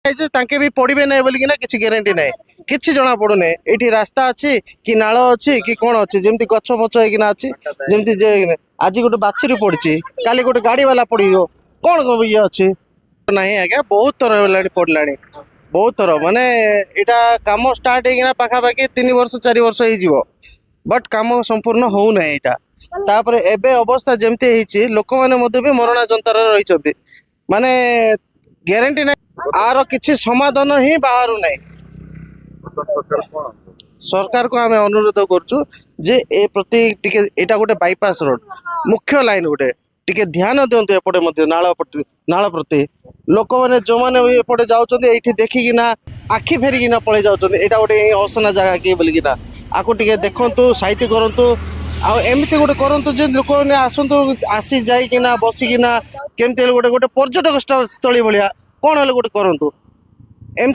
तांके भी पड़े ना बोलिकी ना किसी ग्यारंटी ना किसी जना पड़ूने ये रास्ता अच्छी कि नाल अच्छी कि कौन अच्छी जमी गछ फच होना अच्छी जमी आज गोटे बाछुरी पड़ी काली गोटे गाड़ी वाला पड़ कौन ये अच्छी ना आज्ञा बहुत थर पड़ला बहुत थर माने यहाँ कम स्टार्ट होना पाखापाखि 3 वर्ष 4 वर्ष हो बट कम संपूर्ण होना यहाँ तापर एबे अवस्था जमती लोक मैंने भी मरणा जंतर रही माने ग्यारंटी ना आर किसी समाधान ही बाहर नहीं सरकार को आम अनुरोध करुचु जे ए प्रति टिके एटा गोटे बाईपास रोड मुख्य लाइन गोटे टिके ध्यान दिंतु एपटे नाल प्रति लोक मैंने जो मैंने एपटे जाऊँच देखिकिना आखि फेरिकिना पलि जाऊँ यहाँ गोटे असना जगह किए बोलिकिना आपको टिके देखु साइती करूँ आमती गोटे करूँ जे लोक मैंने आसतु आसी जाइकिना बसिकिना केमती गोटे गोटे पर्यटक स्थली भाया कौन हेल्ले गोटे करूँ एम